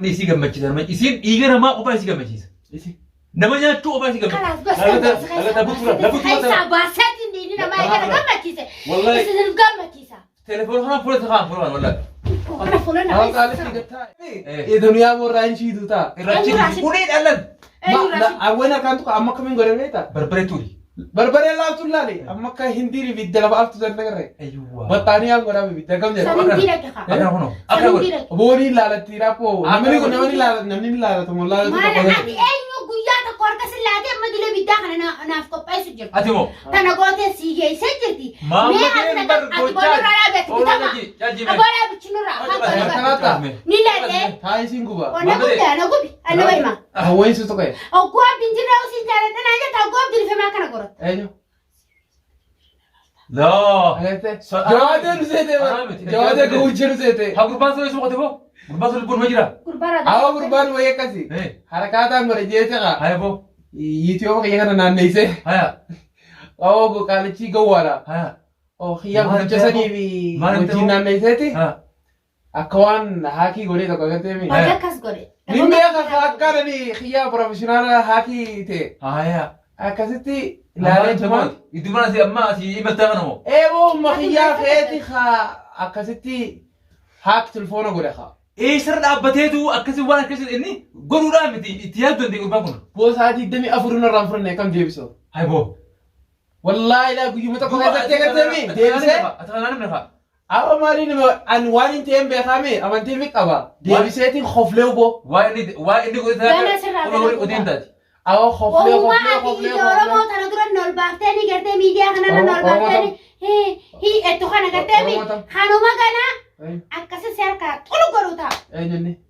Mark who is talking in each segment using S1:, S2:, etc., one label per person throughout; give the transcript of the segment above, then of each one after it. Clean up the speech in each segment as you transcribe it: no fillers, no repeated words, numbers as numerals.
S1: Isi gammachiisa nama isiin dhiiga namaa qofaa isi gammachiisa. Nama nyaachuu qofaa isi gammachiisa. Laga
S2: Keessa baasatiin dhiigni namaa eegala gammachiise. Isin gammachiisa.
S1: Telefoon kana fuula kaan fuula wallahi.
S2: Kana fuula nama.
S3: Hawa qaalatti gattaa. Duniyaa borraa hin shiitu ta'a.
S1: Irrachi kunii dhalan.
S3: Awween akkaan tuqa amma kamiin godhan beektaa?
S1: Barbaree turi.
S3: Barbaree laaftu laale amma akka hindiiri bidda lafa aftu san nagarre. Baxaanii haan godhaa bidda kam jedha.
S2: Sanin dira ka.
S1: Akana kuno. Akana kuno.
S3: Boonii laalatti raapoo. Namni laalatu moo laalatu
S2: tokko. Maala ati eenyu guyyaa tokko harka sin laatee amma dilee biddaa kana naaf qopheessu jirti.
S1: Ati moo.
S2: Tana gootee sii geessee jirti.
S1: Maamma kee bar gochaa.
S2: Abooraa bichinurraa. Ni laatee.
S3: Taayisiin guba.
S2: Onna guddaa na gubi. Anna wayma.
S3: Hawween su tokko.
S2: Ogguu abdiin jirraa usiin jaaladha naa jetta ogguu abdiin femaa kana godha.
S3: Eenyu.
S1: لا
S3: جوادر زيته جوادر كوجر زيته
S1: ها قربان سوي سوق تبو قربان سوي بون مجرا
S3: قربان ويا كسي حركات امر جيته
S1: هاي بو
S3: يوتيوب كي كان نانيسه
S1: هيا
S3: او قال شي جوالا
S1: هيا
S3: او خيام جسني بي وجي نانيسه ها اكوان هاكي غوري تو كغتي مي
S2: هاكاس غوري
S3: نيمي كاكارني خيا بروفيشنال هاكي تي
S1: هيا
S3: اكاسيتي لا
S1: تمام يدمر سي اما سي متغنمو
S3: ايوه ما خيا فيتي خا اكاسيتي هاك تلفونه غوري خا
S1: ايه سر ابتيتو اكسي وانا كسي اني غورو رامتي اتياد دندي قربان
S3: بوس هادي دمي افرنا رانفرنا كم ديبسو
S1: هاي بو
S3: والله لا بيجي متى كنت تكتمي ديبسه
S1: اتغنى منها
S3: أو مالين أن وارين تيم بخامي أما تيم كابا ديبسه خفلو بو
S1: واي قلت هذا ودين داد
S3: أو خفلو
S2: وما أبي يورو ما ترى ترى نول باكتني كرتة ميديا خنا نول باكتني هي إتو خنا كرتة مي خانو ما كنا أكاسي سيركا تلو كروتا
S3: أي جنني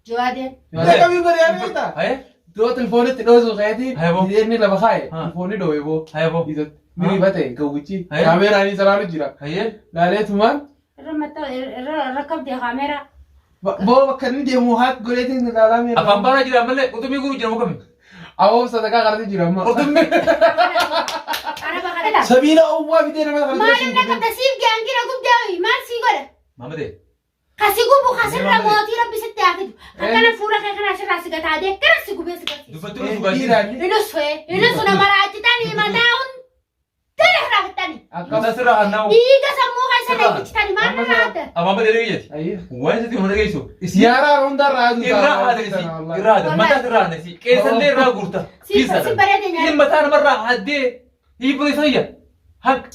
S2: جوادين
S3: لا كمي بريان كذا
S1: هاي
S3: دو تلفوني تدوزو غادي ديني لا بخاي تلفوني دوي بو
S1: هاي بو
S3: إذا ميري باتي كوجي كاميرا ني سلام جرا
S1: هاي
S3: لا ليه ثمان
S2: رمتا ركب دي كاميرا
S3: بو بكرني دي موهات قولتين لا لا ميرا
S1: أفهم بارا جرا ملة قلت ميقولوا جرا مكمل
S3: أو صدقة قرضي جرا ما
S1: قلت
S2: أنا بقى
S3: سبيلا أوه بدينا ما
S2: ما لنا كم تسيب جانجي نقول جاوي ما سيقول
S1: ما بدي
S2: خسيقو خسر رموتي ربي ستة أكنا فورا كنا عشان راسك تعدي كنا سيقو بس
S1: دفتروا سباجي
S2: إنه سنا مرات تاني ما ناون تلي تاني
S1: أكنا سرا أناو
S2: إيجا سمو هاي سنا تاني ما نراته
S1: أما بدي ريجت
S3: أيه
S1: وين ستي هنا جيسو
S3: سيارة روندا رادو
S1: إرادة ما ترى نسي كيس اللي را قرطة متى أنا مرة هدي يبغى يسويه هك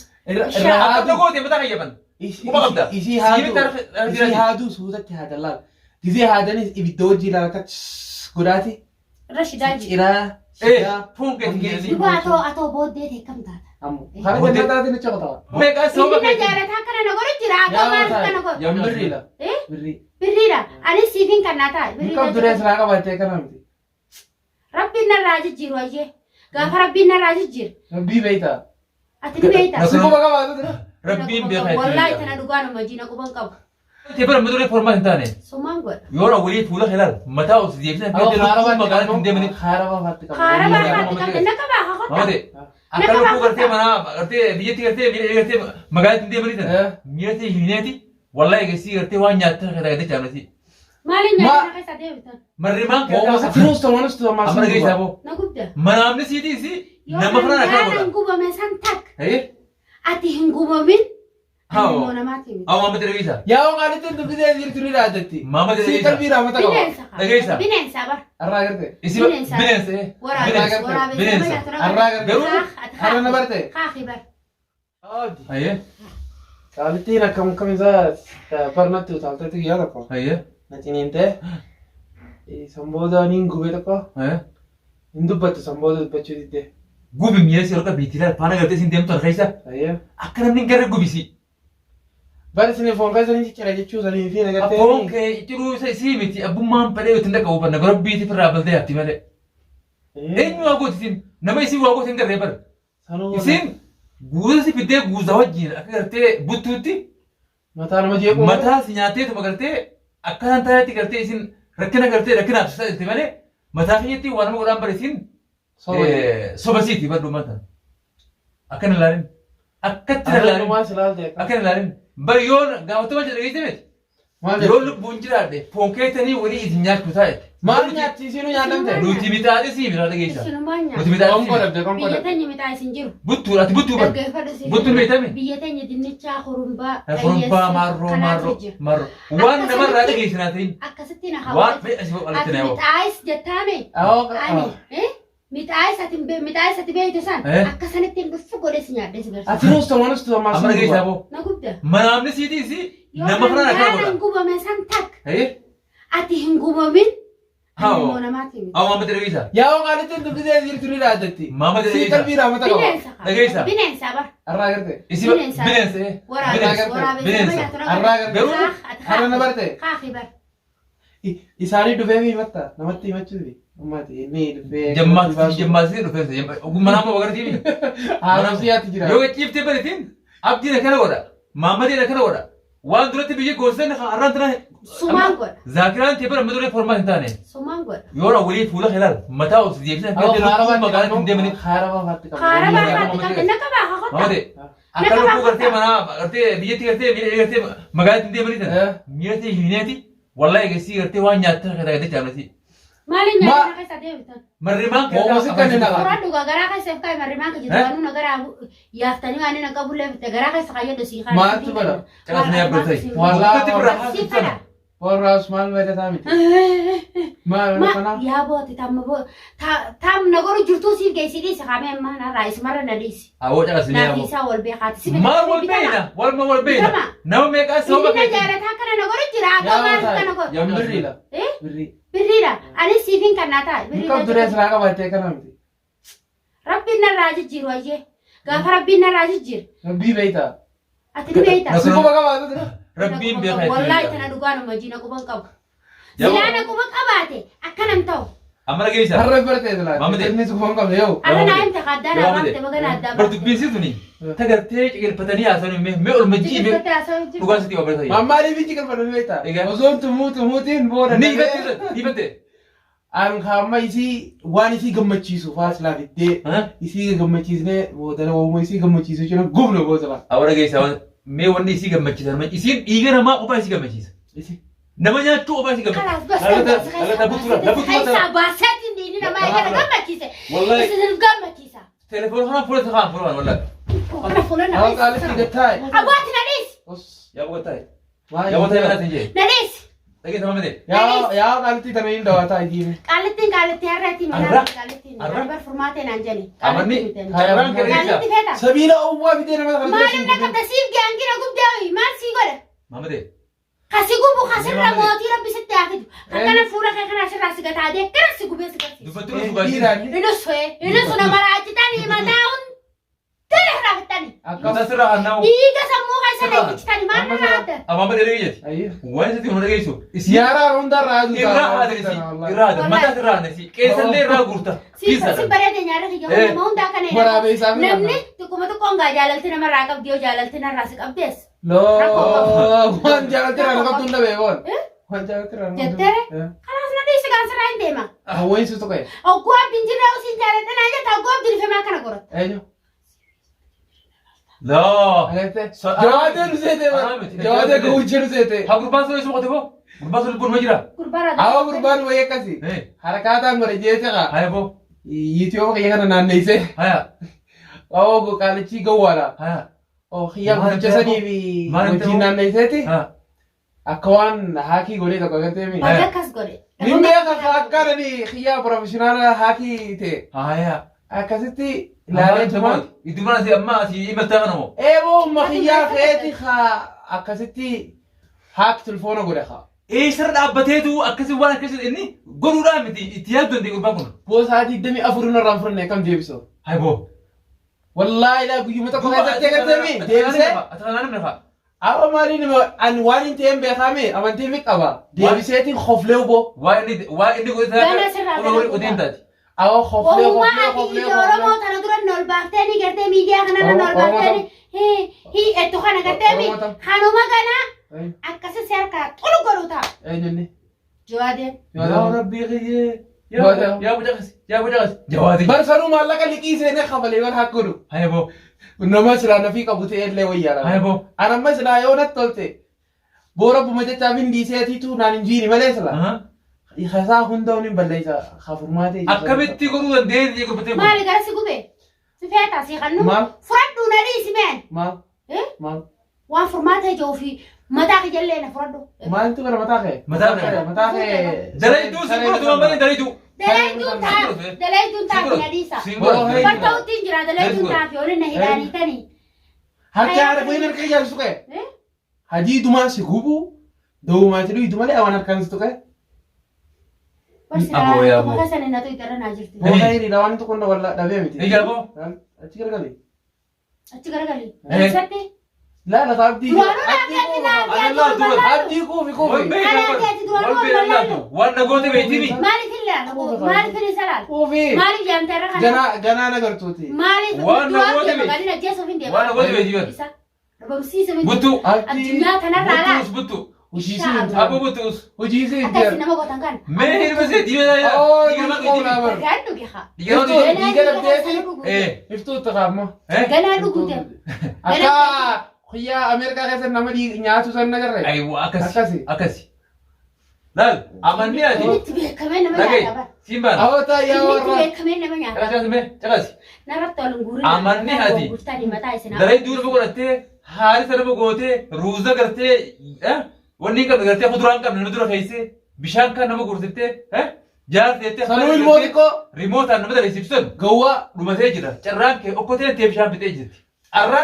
S1: تقول متى هيبن
S3: إيشي هادو سودة هذا لا كذي هذا نيس يبدوجي لا كتش قراتي
S2: رشيداجي
S3: إلى
S1: إيه فون كذي
S2: يبغى أتو بود ده كم ده
S3: أمو خلاص ده ده نشوف ده
S1: ميك أسوأ
S2: كذي نجارة هكذا نقول جرا أتو ما كنا نقول
S3: يا بري لا
S2: إيه بري لا أنا سيفين كنا تا
S3: كم درس راكا باتي كنا متي
S2: ربنا راجع جيروجي غاف ربنا راجع جير
S3: ربي بيتا
S2: أتدي بيتا
S3: سوكو بقى بعد
S1: ربي بيخير
S2: والله تنا دوغانا مجينا كوبان كاب
S1: تبر مدري فورما هنتاني
S2: سومان غور
S1: يورا ولي فولا خلال متى أوصل
S3: خاربا
S1: ما أدري أكلوا كوكرتي منا كرتي بيجي كرتي مقالة تندي مريضة ميرتي هنيتي والله يجسي كرتي وان ياتر كذا كذا جامنتي
S2: مالين يا كيس أديبتان
S1: مريمان
S3: كذا فلوس تمانس تمانس
S1: أمر جيس أبو
S2: نقول
S1: منامني سيدي سي نمخنا
S2: أنا هنقوم مثلا تك
S1: إيه
S2: أتي هنقوم من
S1: هاو
S2: أنا ما تيجي
S1: أو ما مدري جيسا
S3: يا وقالت أنت بدي أدير تري رادتي
S1: ما مدري
S3: سي
S1: جيسا
S3: كبيرة ما تقول
S1: دقيسة
S2: بنين سبر
S3: الراجل
S1: إسي بننس إيه
S2: بنين
S3: الراجل أنا نبرته
S2: خاخي بر
S1: أيه
S3: قالت لي كم إذا فرنت وثالثة يا لكم
S1: أيه
S3: نتيني أنت سامبودا نينغو بيتكو
S1: أيه
S3: إندوبات سامبودا بتشوي ده
S1: قوبي مية سيرك بيتيلا فانا قلت سين تون خيسة
S3: أيه
S1: أكرم نينجر قوبي سي
S3: بس إني فون كذا نيجي كذا جتشو زني فينا قلت
S1: أبوك تلو سي ميتي أبو مام بدأ يتندك أبو بنا قرب بيتي في الرابل ده أبتي ماله إيه مو أقول سين نما يسي وأقول سين كريبر يسين غوز سي بدأ غوز أوجين أكرتة بوتوتي
S3: متى أنا مجيء
S1: متى سيناتي ثم كرتة أكان تايتي كرتة سين ركنا كرتة ركنا أبسط أبتي ماله متى خيتي وانا مقرام بريسين سوبسيتي بدو متى أكن لارين أكتر لارين
S3: ما سلال ده
S1: أكن لارين بريون قاوتوا ما جريتي بيت Yoo lubbuun jiraadhe foon keessanii walii isin nyaachuu taa'e.
S3: Maal nyaachisiinu nyaadamte?
S1: Nuti mixaaxi sii bira dhageessa.
S2: Isinumaa
S1: Nuti
S2: nyaata.
S1: mixaaxi sii.
S3: Konkolabde
S2: Biyya
S3: konkolabde.
S2: teenya mitaa isin jiru.
S1: Buttuu ati buttuu bara.
S2: Dhaggeeffadhu si.
S1: Buttuun beekame.
S2: Biyya teenya dinnichaa kurumbaa.
S1: Kurumbaa marroo. Waan namarraa dhageessinaa ta'in.
S2: Akkasitti na
S1: Waan
S2: hawwaatu.
S1: fe'e asii
S2: Ati
S1: qalatti na yaa'u.
S2: mixaayis jettaame. Ani mixaayis ati beektu san akka sanatti hin dhufu godhe si nyaadhee si garsiisa.
S3: Ati nuus tomaanus tomaa
S1: Amma dhageessaa boo.
S2: Na guddaa.
S1: Manaamni siitii
S2: Yoo
S1: nama kanaan akkana
S2: kan
S1: godha.
S2: hin gubame san takka.
S1: Hee?
S2: Ati hin gubamin.
S1: Haa.
S2: Immoo namaati miti.
S1: Awwa amma dhageessaa.
S3: Yaa qaalitti dubbisee jirtu ni dhaadatti.
S1: Maama
S3: Si
S1: dhageessaa.
S3: qalbii raamata qaba.
S2: Bineensa qaba.
S1: Dhageessaa.
S2: Bineensa bara.
S3: Arraa garte.
S1: Isi
S2: Bineensa.
S1: bineensa.
S2: Waraabessa.
S1: Bineensa.
S3: Arraa garte.
S1: Garuu
S3: Har'a na barte.
S2: Kaafii bara.
S3: Isaanii dhufee himatta. Namatti himachuufi. Ummati inni dhufee.
S1: Jammaasii dhufeensa. Ogummaa nama agarsiifi.
S3: Haaromsiyaatti jira.
S1: Yoo ciiftee baritiin abdiin akkana godha. Maammadeen akkana godha. Waan duratti biyya goosisan har'aan tana
S2: Sumaan godha.
S1: zaakiraan ta'e bara maduree formaa hin taane.
S2: Sumaan godha.
S1: Yoo walii fuula hilaal mataa of deebisan
S3: Awwa haaraba
S1: magaalaa hin deemanii.
S3: haaraba faatti qabu.
S2: Kaara barbaadde qabde na qabaa haa
S1: Maamade akka lubbuu gartee manaa gartee biyyatti gartee miidhagee gartee magaalaa hin deemanii tana. Miirati hineeti wallahi eegasii gartee waan nyaatan akka ta'e jaamnati.
S2: Maaliin nyaata keessa deebitan?
S1: Marrimaan
S3: Mootummaa si kanneen dhagaa.
S2: Suuraan dhugaa garaa keessa fi marrimaan kan jiru waan garaa yaaftanii waan inni akka bullee garaa keessa kayyadu si kaan.
S3: Maaltu godha?
S1: Calasnee abbaltai.
S3: Wallaahi
S1: Uffatti biraa
S2: Si
S1: haasofsana.
S2: kana.
S3: Warraas maal meeqataa miti. Maal kana?
S2: Yaa booti tam nagoru jirtuu siif geessi dhiisi qaamee ammaa narraa isumarra na dhiisi.
S1: Awwa calasnee
S2: Naaf
S1: yaaboo.
S2: isaa wal beekaati.
S1: Maal wal beeyna? Walma wal beeyna. Nama meeqaa sababa
S2: Inni na
S1: keetii?
S2: jaalataa kana nagoru jira. Akka maal kana godhu?
S3: Yaa birriidha. Birrii.
S2: Birriidha. Anis siifin kan naa ta'a.
S3: Ni qabdu dee silaa qabattee kana miti.
S2: Rabbiin narraa jijjiiru ayyee. Gaafa rabbiin narraa jijjiiru.
S3: Rabbii beeytaa.
S2: Ati ni beektaa.
S3: Si quba qabaatu dira.
S1: Rabbiin beekaa
S2: Wallaahi
S1: jechuudha.
S2: tana dhugaanuma jiina quban qabu.
S1: Yaboo.
S2: Silaana quba qabaate akkanam ta'u.
S1: Amma dhageessaa.
S3: Harra bartee silaa.
S1: Maamade.
S3: Inni si quban qabne yoo.
S2: Ana naa himte kaddaan abaamte bagana addaa
S1: Bar dubbisiisuni. Tagartee ciqilfatanii haasanii mee ol majjii mee dhugaa sitti qabatanii.
S3: Mammaanii fi ciqilfatu ni beektaa.
S1: Egaa.
S3: Osoon tumuutiin booda.
S1: Ni ifatte ni ifatte.
S3: An kaamma isii waan isii gammachiisu faasilaa fiddee isii gammachiisnee boodana waamuma isii gammachiisu jechuun gubna gootala.
S1: Awwa dhageessaa mee wanni isii gammachiisan isiin dhiiga namaa qofaa isii gammachiisa. Nama nyaachuu qofaa isii gammachiisa.
S2: Kalaas bas keessaa baaseetiin diini namaa eegala gammachiise.
S1: Wallahi.
S2: Isin gammachiisa.
S1: Telefoon kana fuula taa'an fuula wallahi.
S2: Kana fuula na
S3: Awwa qaalitti gattaa'e.
S2: Abaati na dhiisi.
S1: Yaa boqotaa'e. Yaa boqotaa'e mana siin jee.
S2: Na dhiisi.
S1: Dhageessa mamade.
S3: Yaa qaalitti tana hin dawataa idiime.
S2: Qaallattiin har'aatti
S1: Arra.
S2: manaa qaallattiin.
S1: Arra.
S2: Bar furmaatee naan jeni.
S1: Amanni.
S3: Hayyamaan
S2: Qaalatti feeta.
S3: Sabiila uwwaa fidee nama kana
S2: Maaliif na qabda siif gaangira guddaa maal sii godha?
S1: Mamade.
S2: Kasi gubu kasirra mootii rabbi sitti haafidu. Akkana fuula kee kana asirraa si gataa deekkara si gubee si garsiisa.
S1: Dubbattuu nu dhugaatiisa.
S2: Inus nama raajitanii mataa hundi irraa fixanii.
S1: Akkasa sirraa hannaawu.
S2: Dhiiga sammuu keessa leenjitanii maal na raadda?
S1: Amma dheeree jetti. Waan isitti nu dhageessu.
S3: Yaaraan hundarraa aduu
S1: Irraa haadha irraa haadha mataa irraa haadha qeessallee irraa guurta.
S2: Si bareede nyaara kiyya nama hundaa kana
S3: Waraabee isaa fi
S2: namni tokkuma tokkoon gaa jaalalti namarraa qabdi yoo jaalalti narraa si qabdees.
S3: Loo waan jaalatti irraa qabdu hunda beekoon. Waan jaalatti irraa
S2: Jettere kanaas na dhiisi gaansirraa hin deema.
S3: Hawweensi tuqe.
S2: Oggoo abdiin jirraa usiin jaaladha naa jetta oggoo abdiin ifemaa kana godhata.
S3: Eenyu.
S1: Loo.
S3: Jawaatee nu seete jawaatee gawuchee nu seete.
S1: Haa gurbaan sun eesuma qote boo? Gurbaan sun lubbuun ma jira?
S2: Gurbaara
S3: Awa gurbaan wayii akkasi. Harakaataan godhe jeecha kaa.
S1: Haya boo.
S3: Yiitiyoo kiyya kana naanneessee.
S1: Haya.
S3: Awa qaalichi gawwaadha.
S1: Haya.
S3: Kiyya guddicha sanii fi wajjin naanneesseeti. Akka waan haakii godhee tokko agartee mi.
S2: Bakka akkas godhe.
S3: Ni beeka akka nani kiyya professionaala haakii ta'e.
S1: Haya.
S3: Akkasitti ilaalee tumaan.
S1: Itti mana si amma si imaltaa kana moo?
S3: Eeboo makiyyaa feeti akkasitti haak telefoona godhe haa.
S1: Eessarra dhaabbateetu akkasii waan akkasii inni godhuudhaan miti itti yaaddu dandeenye gurbaan kun.
S3: Boosaa 24 irraan fudhanne kam deebisoo.
S1: Haya boo.
S3: Wallaahi laa guyyuma tokko keessatti agartee mi deebisee.
S1: Ati kanaan namni faa.
S3: Awa maaliin an waan hin ta'een beekame amantii mi qaba. Deebiseetiin hoflee boo.
S1: Waa inni godhe taati.
S3: Awa hoflee
S2: Uumaa
S3: hoflee
S2: ati
S3: hoflee
S2: ija Oromoo tana dura ol baaftee ni gartee miidiyaa kanarra ol baaftee ni ettu kana gartee mi kanuma kana akkasi si harkaa xulu godhu ta'a.
S3: Eenyuuni.
S2: Jawaadeen.
S1: Yaa rabbii qiyyee. Yaa bucaqas. Yaa bucaqas. Jawaadeen.
S3: Barsanuu maallaqa liqii seenee kafalee waan haa godhu.
S1: Haya boo.
S3: Nama silaa nafii qabu ta'e illee wayyaadha.
S1: Haya boo.
S3: Anamma silaa yoo natti tolte Boora bumate taabin diiseetiitu naan hin jiini malee sila. Isaa hundaa'uun hin balleessa hafurmaatee.
S1: Akkamitti godhuu dandeenya gurbatee.
S2: Maali gara si gube? Si feetaa si kannu? Fudhadhu na dhiisi meen.
S3: Maal?
S2: Waan furmaata ijoo fi mataa kee jallee na fudhadhu.
S3: Maaltu gara mataa kee?
S1: Mataa kee. Dalaytuu si godhatu waan baay'ee dalaytuu.
S2: Dalaytuun taa'u na dhiisa. Barta uttiin jira dalaytuun taa'u yoolin na hidhaaniitanii.
S3: Harka haadha foyin harka ijaarsu qe. Hajii dumaa si gubu dawumaati dhuyitu malee awaan harkaan si tuqe.
S2: Barsiisaa maka sana na tuyi dara naa jirti.
S3: Boona hiriidha waan tokko hunda walla dhabee miti.
S1: Ijaaboo.
S3: Achi garagali.
S2: Achi garagali. Eessatti?
S3: Laala abdii. Abdii kuufi.
S1: Waan nagooti beeytini.
S2: Maaliif hin salaal?
S3: Kuufi.
S2: Maaliif jaamtee irra kana?
S3: Ganaa nagartuuti.
S2: Maaliif
S1: waan nagooti
S2: beeytini? Ajjeesuuf hin deema.
S1: Waan nagooti beeytini.
S2: Isa. Dhabamsiisa miti.
S1: Buttu.
S2: Addunyaa kanarraa laa.
S1: Buttu.
S3: Abbo
S1: buttuus.
S3: Hojii si
S2: Akkasii nama gootan kan.
S1: Mee hirma see diimaa
S2: Gaadhu biha.
S3: Dhiiga dhabdeeti. Iftuutti qaama.
S2: Ganaa dhugute.
S3: Akka guyyaa Ameerikaa keessatti nama nyaatu san nagarre.
S1: Ayiwa akkasi. Laal amanni ati.
S2: Itti beekamee nama nyaata.
S1: Simbaan.
S3: Awwaata yaa
S2: Itti
S3: warra.
S2: beekamee nama nyaata.
S1: Caqasi.
S2: Narratti wal guurin.
S1: Amanni ati.
S2: Gurtanii mataa isin.
S1: Daree duuba godhattee haali sana gootee ruuza gartee wanni qabne gartee kuduraan qabne nama dura keessee bishaan kan nama gurtettee jaarteettee.
S3: Sanuu ilmoo xiqqoo.
S1: Rimootaan nama daleessiftan.
S3: Gawwaa.
S1: Dhumatee jira. Carraan kee okkotee tee bishaan bitee jirti. Arra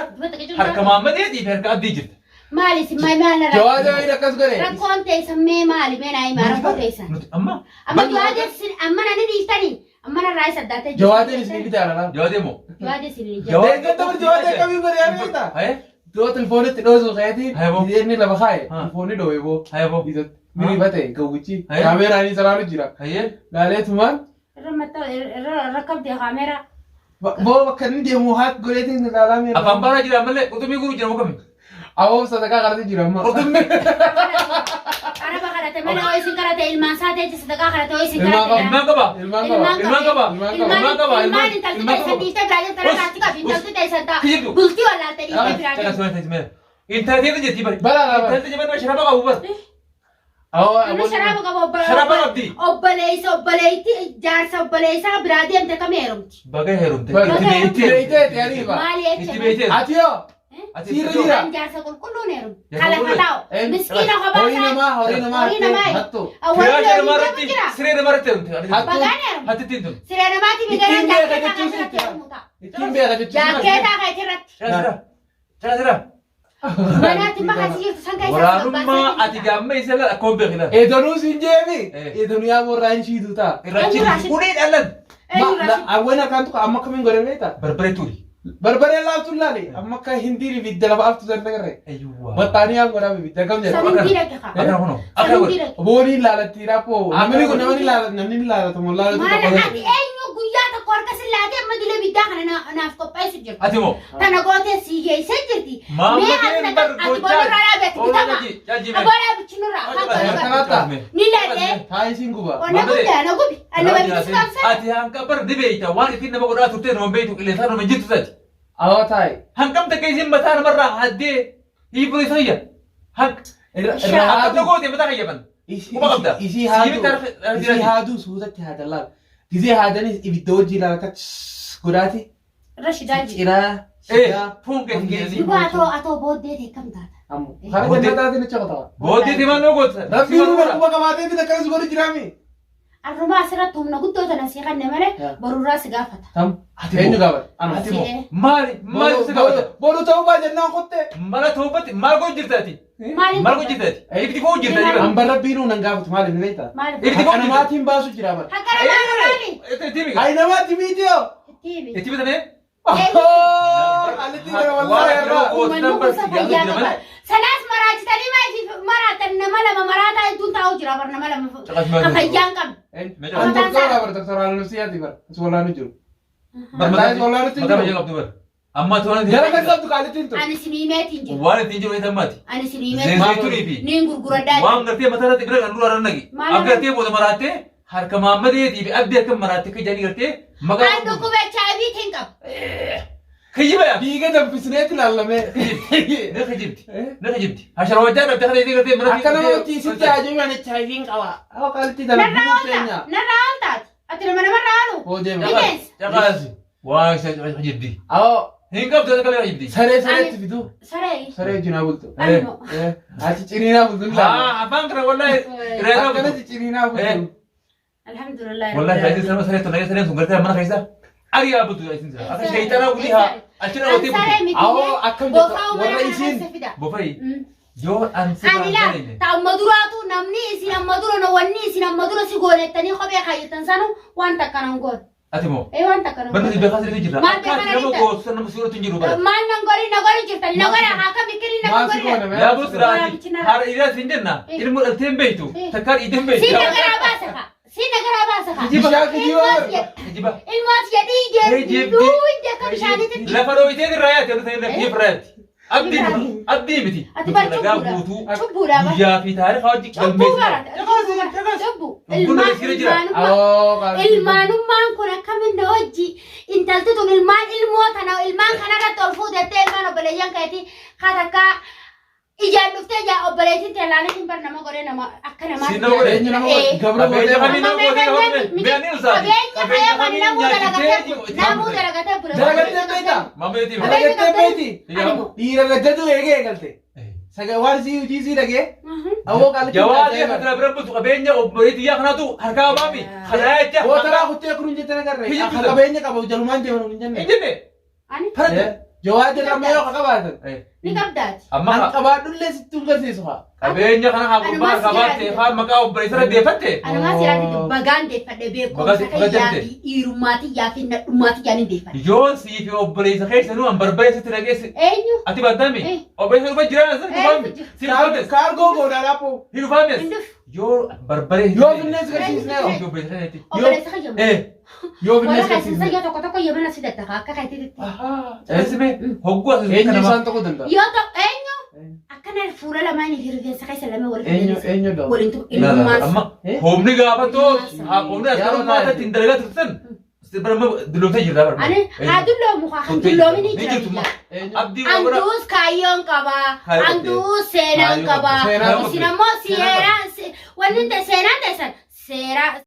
S1: harka maammadeetii fi harka abdii jirti.
S2: Maali si maal
S3: Jawaa jawaa akkas godhe.
S2: rakkoon teessan mee maali mee naa himaa rakkoo teessan.
S1: Amma.
S2: Amma jawaadeen sin amma nani dhiiftanii amma narraa isa addaatee jiru.
S3: Jawaateen isin bita alala.
S1: Jawaadee moo?
S2: Jawaadeen sin ni
S1: Jawaadeen.
S2: jira.
S3: Deeggarta bari jawaateen kamiin godhe yaa beekta.
S1: Haye.
S3: Doo telefoonitti dhoosuu keetiin.
S1: Hayebo.
S3: Inni lafa kaaye. Telefoonni dhoobe boo.
S1: Hayebo.
S3: Mini bate gawwichi.
S1: Haye.
S3: Kaameeraan saraaru jira.
S1: Haye.
S3: Gaaleetumaan.
S2: Irra rakkabdee kaameeraa.
S3: Boo bakka inni deemu haat godheetiin ilaalaa miira.
S1: Afaan baraa jira malee qurxummii guruu jira mukami.
S3: Awwoo sadaqaa qarate jira amma.
S1: Qurxummii.
S2: Araba kadhate mana oo isin kadhate ilmaan saateetti sadaqaa kadhate oo isin kadhate.
S1: Ilmaan qaba.
S3: Ilmaan qaba.
S2: Ilmaan intalti teessan dhiiftee biraayil tala kaatti qabi intalti teessan ta'a. Bultii wallaalte dhiiftee biraayil.
S1: Intalti jetti bari.
S3: Bara.
S1: Intalti jetti sharaba qabu bari.
S2: Nama sharaaba qabu
S1: Sharaaba qabdi.
S2: obboleeyti jaarsa obboleessaa biraa deemte kam heerumti.
S1: Baga heerumte.
S3: Itti beeytee ariiba.
S2: Maali
S1: Itti
S2: jechuudha.
S1: beeytee.
S3: Ati yoo.
S1: Ati
S3: Siirri
S1: itti
S3: jira.
S2: Kan jaarsa qulqulluun heerumti. Kalafataa miskiina kophaa
S3: Horii namaa hattu.
S1: Firaa jira marratti siree namarratti heerumte.
S2: Bagaan heerumti.
S1: Hatti ittiin tun.
S2: Siree namaatiif
S3: Ittiin
S2: gara
S3: beeka
S2: jaakkeetaa
S3: jechuun
S2: keessatti heerumuu ta'a.
S3: Ittiin beeka jechuun.
S2: Jaakkeetaa kan irratti.
S1: Jira.
S2: Manaatti makasii jirtu san keessatti
S1: Waraanummaa ati gaamma isa laala akkuma beekna.
S3: Eedanuu siin jeemi. Eedanuu yaa morraa hin shiitu ta'a.
S1: Irrachi kunii dhallan.
S3: Awwan harkaan tokko amma akkamiin godhan beektaa?
S1: Barbaree tuuri.
S3: Barbaree laaftu laale amma akka hindiin ibidda lafa aftu san nagarre.
S1: Ayyuwaa.
S3: Baxaanii yaa godhama ibidda kam jedha.
S2: Sanin diiragge kaa.
S1: Akka kunoo. Akka
S2: Sanin
S1: godhe.
S2: diiragge.
S3: Booniin laalatti raafoo. Namni laalatu moo laalatu
S2: Maala
S3: tokko
S2: ati eenyu guyyaa tokko harka sillaatee amma dilee biddaa kana naaf qopheessu jirti.
S1: Ati moo.
S2: Tana gootee sii geessee jirti.
S1: Maammadeen bar
S2: ati boonirraa dhaabetti bitama. Aboodhaa bichinurraa. Ni leedhee.
S3: taayisiin guba.
S2: Onna guddaa na gubi. Annaba bitis kaamsa.
S1: Ati hanqa bar dibeeyta waan ittiin nama godhaa turtee nama beeytu qilleensaa nama jirtu sati.
S3: Awwa taayi.
S1: Hanqam takka isin mataa namarraa haddee hiibuu isa hayya. Hanq. Akka gootee mataa hayyaman. Kuma qabda.
S3: Isii haaduu suutatti haadalaal. Gizee haadanis ibidda wajjii ilaalata godhaati.
S2: Rashidaa ji.
S3: Ciraa.
S1: Fuun keessa
S2: Duba atoo booddee ta'e kam taata.
S3: Ammoo. Karaa jannataatiin achi qotawa.
S1: booddee diimaan noo goota.
S3: Rabbiin kuma qabaateetiin akkanas godhu jiraami.
S2: Arrumaa asirratti humna guddoo tana sii kanne malee borurraa si gaafata.
S3: Tam. Eenyu gaafata?
S1: Ati moo maali si gaafata?
S3: Boru ta'uu baa jennaan qotte.
S1: Mala ta'ubbatti maal godhu jirtaati?
S2: Maaliif?
S1: Maal godhu jirtaati? Ibti koo jirta jiran.
S3: Hamba rabbiin nan gaafatu maali ni leeta?
S2: Maaliif?
S1: Ibti koo
S3: Akka namaatiin baasu jira bara.
S2: Akka namaa maali?
S1: Itti miga.
S3: Ay namaatti miidiyoo.
S2: Tiibi.
S1: Itti bitamee?
S3: Alitti gara wallaahi irraa.
S2: Uummanni gosa fayyaa qaba. Sanaas maraachitanii maaliif maraatan nama lama maraataa hedduun taa'u jira bara nama lama kan fayyaan qabne.
S3: An doktora bara doktora Alusiyaati bara. As wallaanu jiru.
S1: Mataa biyya qabdu bara. Amma toona
S3: Gara kan qabdu kaalittiin ture.
S2: Ani siniimeetiin jiru.
S1: waan ittiin jiru eetammaati.
S2: Ani siniimeetiin
S1: Zeetuunii fi
S2: niin gurguraddaa
S1: waan gartee mataa irratti bira kan dura argan nagi. Gartee booda maraattee harka maammadeetii fi abdii akka maraattee akka jaanii gartee
S2: Kan dhukkubee HIV tiin qabu.
S1: Kiyyiba yaa.
S3: Dhiiga danfisneeti laallamee.
S1: Naka jibdi. Naka jibdi. Hashara wajjaa dhabdee kana eegee gartee mana
S3: Akka nama hojiisitti haajummaan HIV qaba. Hawa qaalitti dalagguu keenya.
S2: Narraa ooltaati. Ati namarraa oolu.
S3: Hoo deema.
S2: Bineensa.
S1: Caqaasi. Waan isa jibdi.
S3: Awoo.
S1: Hin qabdu akka kale jibdi.
S3: Sareetti fidu.
S2: Saree.
S3: Saree jinaa bultu.
S2: Animo.
S3: Ati ciniinaa bultu laala.
S1: Afaan kana wallahi. Irraa
S3: Akkanatti ciniinaa bultu.
S2: Alhamdulillah.
S1: Wallahi faayidaa sama saree tolaa saree sun gartee mana keessa. Ariyaa bultu isin sira. Akka shayitaanaa gulii haa. Achirra wotee bultu.
S3: Awoo akkam jettu warra isiin.
S1: Bofai. Yoo an si
S2: Anila ta amma duraatu namni isin amma dura no wanni isin amma dura si goonettanii kophee kaayyatan sanu waan takkanan goon.
S1: Ati moo.
S2: Waan takkanan.
S1: Banda si beekaa sirrii jirra.
S2: Maal
S1: Akka
S2: beekaa
S1: nama
S2: jirta?
S1: gootu nama suuratu hin jiru bara.
S2: Maal nagori jirtani nagora haa kam ikili
S3: Maasi
S2: nagori.
S3: goone
S1: Yaa bus raati. Haara dhiiraa siin jenna. Ilmu dhaltee hin beektu. Takkaan dhiiteen
S2: Si
S1: beektu.
S2: nagara baasa ka. Si nagara baasa ka.
S3: Bishaan kiyyoo.
S1: Kijiba.
S2: Ilmoos jedhii jeebi. Duundi akka bishaanitti.
S1: Lafa dhooyitee irraa yaate nu ta'e lafa irraa yaate. Abdii miti.
S2: Ati bar
S1: Nagaa guutuu.
S2: cubbuudha ba.
S1: Guyyaa fi taarifa hojii qalmeessa.
S2: Cubbu.
S1: Bunni sirra jira.
S3: Awoo qaalitti.
S2: Ilmaanummaan kun akkamiin hojii intalti tun ilmoo tana ilmaan kanarratti ol fuutettee ilmaan obboleeyyan keetii katakkaa ijaan dhuftee ijaa obboleettiin teellaanis bar nama godhee nama akka namaa.
S1: Si nama godhee.
S3: Eenyu nama gabra
S1: Qabeenya
S3: gootee.
S1: kamii nama gootee hoomne. Beanii ulsaati.
S2: Qabeenya kaya namuu dalagatee bule.
S3: Dalagatee beektaa?
S1: Mameetii.
S3: Dalagatee beektii?
S2: Animo.
S3: Dhiira gaddatu eegee eegalte. Saga waan sii hojii sii dhagee. Awoo qaalitti.
S1: Jawaazii akka bira bultu qabeenya obboleettii yaa kanaatu harkaa baami. Kanaa jecha.
S3: Gootaraa kuttee kunuun jettee nagarree.
S1: Biyya
S3: Akka
S1: biyya.
S3: qabeenya qaba jalumaan deeman hin jenne.
S1: Hin jenne.
S2: Ani
S3: Jawaazii irraa yoo qabaatan.
S2: ni qabdaati.
S3: Kan
S1: Amma
S3: qabaadhullee sitti garsiisu haa.
S1: qabeenya kana haa gurbaan qabaatte haa maqaa obboleessa deeffatte.
S2: Anumaa siraatti bagaan deeffadhe beekumsa kayyaa fi dhiirummaatii yaa fi nadhummaatii yaa ni deeffadhe.
S1: Yoon sii fi obboleessa keessa nu an barbareessatti dhageesse.
S2: Eenyu?
S1: Ati baddami. Obboleessa dhufa jiraan asirra dhufaami. Si dhufames.
S3: Kaargoo goonaa laapoo.
S1: Hin dhufames.
S2: Hin dhufu.
S1: Yoo barbaree.
S3: Yoo finnees garsiisnee yoo.
S1: Obboleessa kanatti.
S2: Obboleessa kayyaa.
S3: Yoo
S2: Warra
S3: finnees
S2: keessatti
S3: garsiisnee.
S2: yoo tokko yoo mana si daddafa akka kayititti.
S1: Eessime hogguu asirra
S3: Eenyu
S1: kanama.
S3: isaan tokko danda'a?
S2: Yoo ta'u eenyu? Akkana fuula lamaanii fi rifeensa keessa lama
S3: Eenyu dha?
S2: waliin tuqu
S1: Laala
S2: ilmumaan.
S1: amma hoomni gaafa too haa hoomni as kana maata ittiin dalagaa turtan. Barama dullooftee jirra barama.
S2: Ani haa dulloomu haa dulloominii
S1: Ni jirtu ma.
S2: jira.
S1: Abdii waa godha.
S2: Anduus kaayyoon qabaa.
S1: Kaayyoon
S2: Anduus seenaan qabaa.
S3: Seenaan
S2: Isin ammoo seeraan wanni seenaan teessan seeraa.